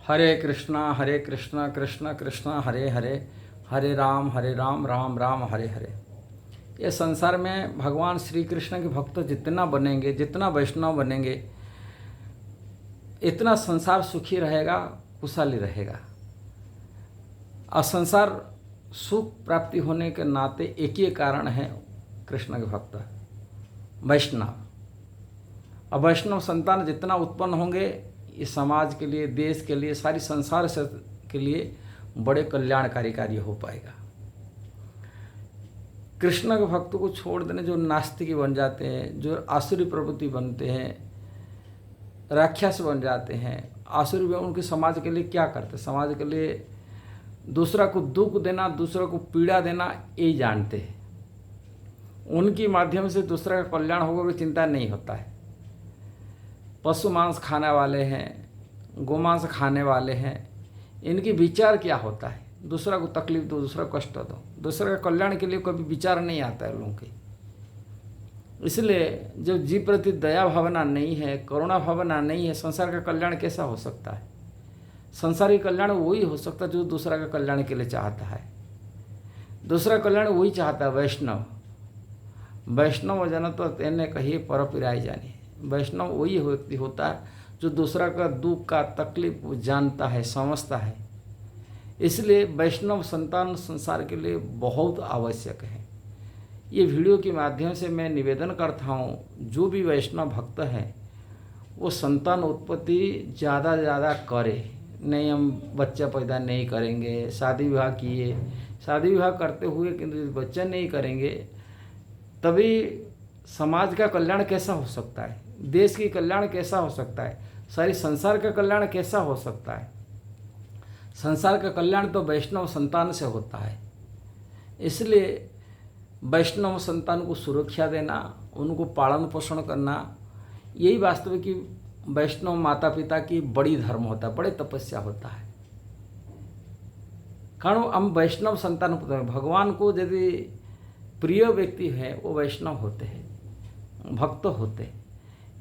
हरे कृष्णा कृष्ण कृष्ण हरे हरे, हरे राम राम राम हरे हरे। ये संसार में भगवान श्री कृष्ण के भक्त जितना बनेंगे, जितना वैष्णव बनेंगे, इतना संसार सुखी रहेगा, कुशल रहेगा। और संसार सुख प्राप्ति होने के नाते एक ही कारण है, कृष्ण के भक्त वैष्णव। और वैष्णव संतान जितना उत्पन्न होंगे, इस समाज के लिए, देश के लिए, सारी संसार से के लिए बड़े कल्याणकारी कार्य हो पाएगा। कृष्ण के भक्त को छोड़ देने जो नास्तिक बन जाते हैं, जो आसुरी प्रवृत्ति बनते हैं, राक्षस बन जाते हैं, आसुरी में उनके समाज के लिए क्या करते, समाज के लिए दूसरा को दुख देना, दूसरा को पीड़ा देना, यही जानते हैं। उनके माध्यम से दूसरा का कल्याण होगा भी चिंता नहीं होता है। पशु मांस खाने वाले हैं, गोमांस खाने वाले हैं, इनकी विचार क्या होता है, दूसरा को तकलीफ दो, दूसरा को कष्ट दो, दूसरे का कल्याण के लिए कभी विचार नहीं आता है लोगों के। इसलिए जब जीव प्रति दया भावना नहीं है, करुणा भावना नहीं है, संसार का कल्याण कैसा हो सकता है। संसारी कल्याण वही हो सकता है जो दूसरा का कल्याण के लिए चाहता है। दूसरा कल्याण वही चाहता है वैष्णव। वैष्णव जन तो तेने कहिए पर पिराई जानी। वैष्णव वही व्यक्ति होता है जो दूसरा का दुख का तकलीफ जानता है, समझता है। इसलिए वैष्णव संतान संसार के लिए बहुत आवश्यक है। ये वीडियो के माध्यम से मैं निवेदन करता हूँ, जो भी वैष्णव भक्त हैं वो संतान उत्पत्ति ज़्यादा ज़्यादा करे। नहीं, हम बच्चा पैदा नहीं करेंगे, शादी विवाह किए, शादी विवाह करते हुए किंतु बच्चा नहीं करेंगे, तभी समाज का कल्याण कैसा हो सकता है, देश की कल्याण कैसा हो सकता है, सारी संसार का कल्याण कैसा हो सकता है। संसार का कल्याण तो वैष्णव संतान से होता है। इसलिए वैष्णव संतान को सुरक्षा देना, उनको पालन पोषण करना, यही वास्तविक वैष्णव माता पिता की बड़ी धर्म होता है, बड़े तपस्या होता है। कारण हम वैष्णव संतान, भगवान को यदि प्रिय व्यक्ति है वो वैष्णव होते हैं, भक्त होते हैं।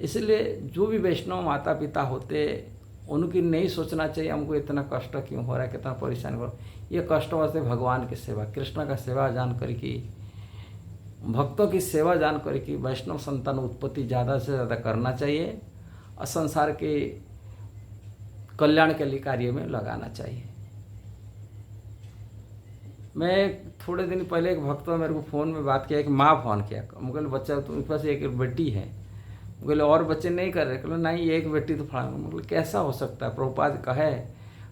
इसलिए जो भी वैष्णव माता पिता होते, उनकी नहीं सोचना चाहिए हमको इतना कष्ट क्यों हो रहा है, कितना परेशान हो रहा है। ये कष्ट वास्ते भगवान की सेवा, कृष्ण का सेवा जान करके, भक्तों की सेवा जान करके वैष्णव संतान उत्पत्ति ज़्यादा से ज़्यादा करना चाहिए और संसार के कल्याण के लिए कार्य में लगाना चाहिए। मैं थोड़े दिन पहले एक भक्त मेरे को फ़ोन में बात किया, एक माँ फ़ोन किया, मुझे बच्चा तुम्हारे पास एक बेटी है, बोले और बच्चे नहीं कर रहे, बोले नहीं एक बेटी तो फला। मतलब कैसा हो सकता है, प्रभुपाद कहे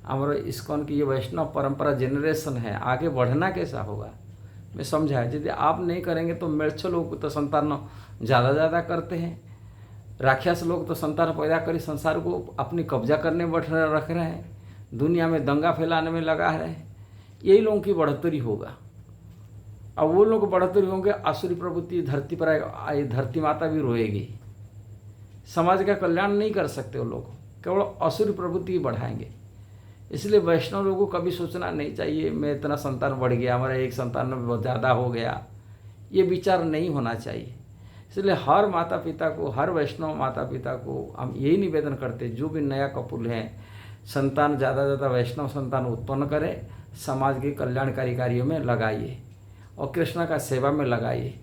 हमारे इस्कॉन की ये वैष्णव परंपरा जनरेशन है, आगे बढ़ना कैसा होगा। मैं समझाया यदि आप नहीं करेंगे तो मिर्च लोग तो संतान ज़्यादा करते हैं, राक्षस लोग तो संतान पैदा कर संसार को अपनी कब्जा करने रख रहे हैं, दुनिया में दंगा फैलाने में लगा रहे हैं। यही लोगों की बढ़ोतरी होगा। अब वो लोग बढ़ोतरी होंगे, आसुरी प्रवृत्ति धरती पर आए, धरती माता भी रोएगी। समाज का कल्याण नहीं कर सकते वो लोग, केवल आसुरी प्रवृत्ति बढ़ाएंगे। इसलिए वैष्णव लोगों को कभी सोचना नहीं चाहिए मैं इतना संतान बढ़ गया, हमारा एक संतान में बहुत ज़्यादा हो गया, ये विचार नहीं होना चाहिए। इसलिए हर माता पिता को, हर वैष्णव माता पिता को हम यही निवेदन करते, जो भी नया कपुल हैं, संतान ज़्यादा ज़्यादा वैष्णव संतान उत्पन्न करें, समाज के कल्याणकारी कार्यों में लगाइए और कृष्ण का सेवा में लगाइए।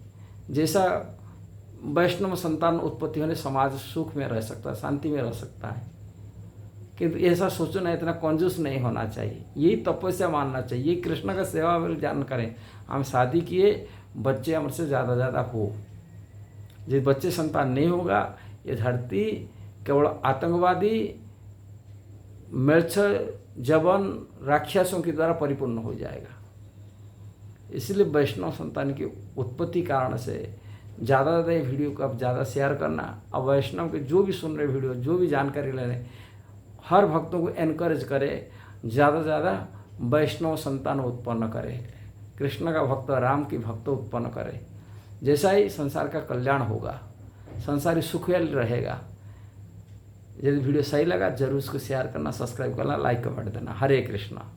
जैसा वैष्णव संतान उत्पत्ति होने समाज सुख में रह सकता है, शांति में रह सकता है। किंतु ऐसा सोचना, इतना कंजूस नहीं होना चाहिए, यही तपस्या मानना चाहिए, यही कृष्ण का सेवा में जान करें। हम शादी किए, बच्चे हमसे ज़्यादा हो, जिस बच्चे संतान नहीं होगा, ये धरती केवल आतंकवादी, मिर्च जबन, राक्षसों के द्वारा परिपूर्ण हो जाएगा। इसलिए वैष्णव संतान की उत्पत्ति कारण से ज़्यादा ये वीडियो को आप ज़्यादा शेयर करना। और वैष्णव के जो भी सुन रहे वीडियो, जो भी जानकारी ले रहे, हर भक्तों को एनकरेज करे, ज़्यादा से ज़्यादा वैष्णव संतान उत्पन्न करे, कृष्ण का भक्त, राम की भक्त उत्पन्न करे। जैसा ही संसार का कल्याण होगा, संसारी सुखमय रहेगा। यदि वीडियो सही लगा जरूर उसको शेयर करना, सब्सक्राइब करना, लाइक कमेंट देना। हरे कृष्णा।